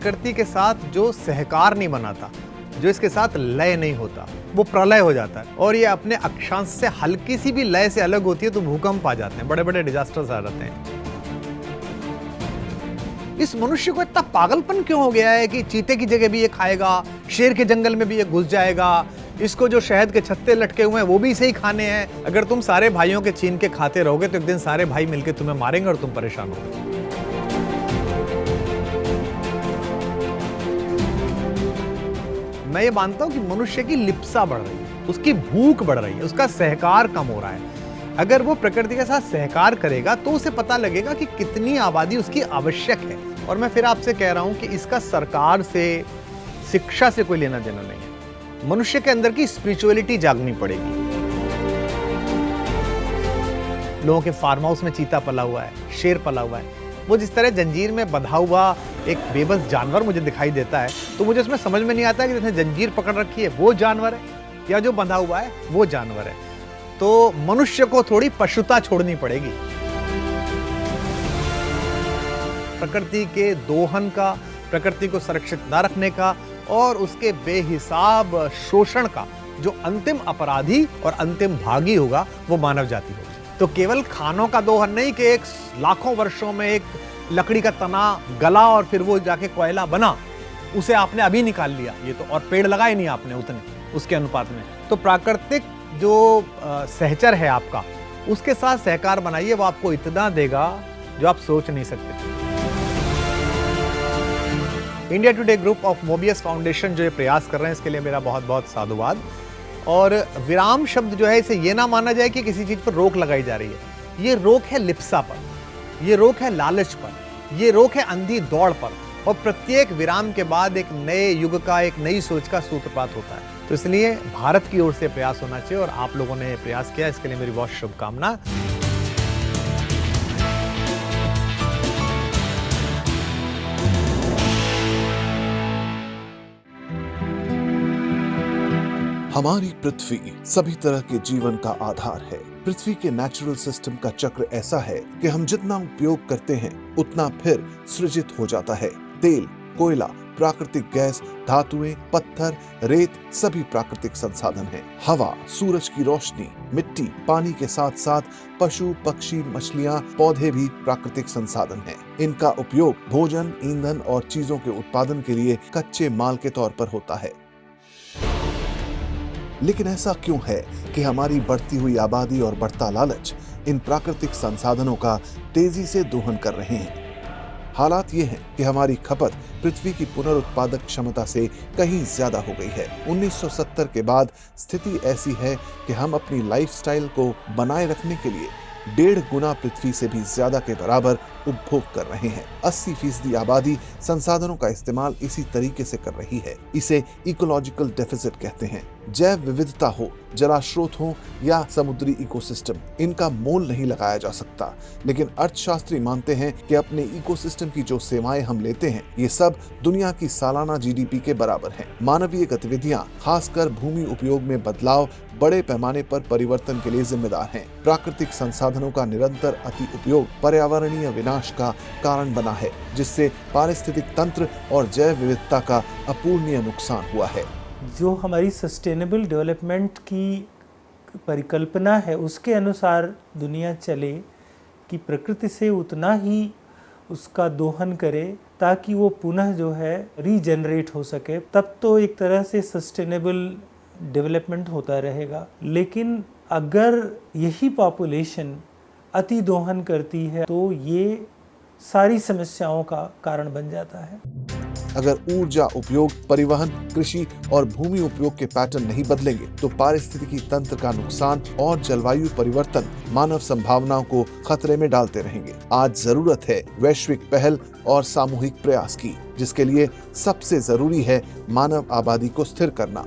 प्रकृति के साथ जो सहकार नहीं बनाता, जो इसके साथ लय नहीं होता, वो प्रलय हो जाता है। और ये अपने अक्षांश से हल्की सी भी लय से अलग होती है तो भूकंप आ जाते हैं, बड़े बड़े डिजास्टर्स आ जाते हैं। इस मनुष्य को इतना पागलपन क्यों हो गया है कि चीते की जगह भी ये खाएगा, शेर के जंगल में भी ये घुस जाएगा, इसको जो शहद के छत्ते लटके हुए हैं वो भी इसे ही खाने हैं। अगर तुम सारे भाइयों के छीन के खाते रहोगे तो एक दिन सारे भाई मिलकर तुम्हें मारेंगे और तुम परेशान होगे। मैं ये मानता हूं कि मनुष्य की लिप्सा बढ़ रही है, उसकी भूख बढ़ रही है, उसका सहकार कम हो रहा है। अगर वो प्रकृति के साथ सहकार करेगा तो उसे पता लगेगा कि कितनी आबादी उसकी आवश्यक है। और मैं फिर आपसे कह रहा हूं कि इसका सरकार से, शिक्षा से कोई लेना देना नहीं है। मनुष्य के अंदर की स्पिरिचुअलिटी जागनी पड़ेगी। लोगों के फार्म हाउस में चीता पला हुआ है, शेर पला हुआ है, वो जिस तरह जंजीर में बंधा हुआ एक बेबस जानवर मुझे दिखाई देता है, तो मुझे उसमें समझ में नहीं आता कि जिसने जंजीर पकड़ रखी है वो जानवर है या जो बंधा हुआ है वो जानवर है। तो मनुष्य को थोड़ी पशुता छोड़नी पड़ेगी। प्रकृति के दोहन का, प्रकृति को सुरक्षित न रखने का और उसके बेहिसाब शोषण का जो अंतिम अपराधी और अंतिम भागी होगा वो मानव जाति होगी। तो केवल खानों का दोहन नहीं कि एक लाखों वर्षों में एक लकड़ी का तना गला और फिर वो जाके कोयला बना, उसे आपने अभी निकाल लिया, ये तो, और पेड़ लगाए नहीं आपने उतने उसके अनुपात में। तो प्राकृतिक जो सहचर है आपका, उसके साथ सहकार बनाइए, वो आपको इतना देगा जो आप सोच नहीं सकते। India today group of Mobius foundation जो ये प्रयास कर रहे हैं, इसके लिए मेरा बहुत बहुत साधुवाद। और विराम शब्द जो है, इसे ये ना माना जाए कि किसी चीज पर रोक लगाई जा रही है। ये रोक है लिप्सा पर, ये रोक है लालच पर, ये रोक है अंधी दौड़ पर। और प्रत्येक विराम के बाद एक नए युग का, एक नई सोच का सूत्रपात होता है। तो इसलिए भारत की ओर से प्रयास होना चाहिए और आप लोगों ने प्रयास किया, इसके लिए मेरी बहुत शुभकामना। हमारी पृथ्वी सभी तरह के जीवन का आधार है। पृथ्वी के नेचुरल सिस्टम का चक्र ऐसा है कि हम जितना उपयोग करते हैं उतना फिर सृजित हो जाता है। तेल, कोयला, प्राकृतिक गैस, धातुएं, पत्थर, रेत सभी प्राकृतिक संसाधन हैं। हवा, सूरज की रोशनी, मिट्टी, पानी के साथ साथ पशु, पक्षी, मछलियां, पौधे भी प्राकृतिक संसाधन हैं। इनका उपयोग भोजन, ईंधन और चीजों के उत्पादन के लिए कच्चे माल के तौर पर होता है। लेकिन ऐसा क्यों है कि हमारी बढ़ती हुई आबादी और बढ़ता लालच इन प्राकृतिक संसाधनों का तेजी से दोहन कर रहे हैं? हालात ये हैं कि हमारी खपत पृथ्वी की पुनरुत्पादक क्षमता से कहीं ज्यादा हो गई है। 1970 के बाद स्थिति ऐसी है कि हम अपनी लाइफस्टाइल को बनाए रखने के लिए 1.5 गुना पृथ्वी से भी ज्यादा के बराबर उपभोग कर रहे हैं। 80% आबादी संसाधनों का इस्तेमाल इसी तरीके से कर रही है। इसे इकोलॉजिकल डेफिसिट कहते हैं। जैव विविधता हो, जलाश्रोत हो या समुद्री इकोसिस्टम, इनका मोल नहीं लगाया जा सकता। लेकिन अर्थशास्त्री मानते हैं कि अपने इकोसिस्टम की जो सेवाएं हम लेते हैं, ये सब दुनिया की सालाना जीडीपी के बराबर हैं। मानवीय गतिविधियां, खासकर भूमि उपयोग में बदलाव, बड़े पैमाने पर परिवर्तन के लिए जिम्मेदार हैं। प्राकृतिक संसाधनों का निरंतर अति उपयोग पर्यावरणीय विनाश का कारण बना है, जिससे पारिस्थितिक तंत्र और जैव विविधता का अपूरणीय नुकसान हुआ है। जो हमारी सस्टेनेबल डेवलपमेंट की परिकल्पना है, उसके अनुसार दुनिया चले कि प्रकृति से उतना ही उसका दोहन करे ताकि वो पुनः जो है रीजनरेट हो सके, तब तो एक तरह से सस्टेनेबल डेवलपमेंट होता रहेगा। लेकिन अगर यही पॉपुलेशन अति दोहन करती है तो ये सारी समस्याओं का कारण बन जाता है। अगर ऊर्जा उपयोग, परिवहन, कृषि और भूमि उपयोग के पैटर्न नहीं बदलेंगे तो पारिस्थितिकी तंत्र का नुकसान और जलवायु परिवर्तन मानव संभावनाओं को खतरे में डालते रहेंगे। आज जरूरत है वैश्विक पहल और सामूहिक प्रयास की, जिसके लिए सबसे जरूरी है मानव आबादी को स्थिर करना।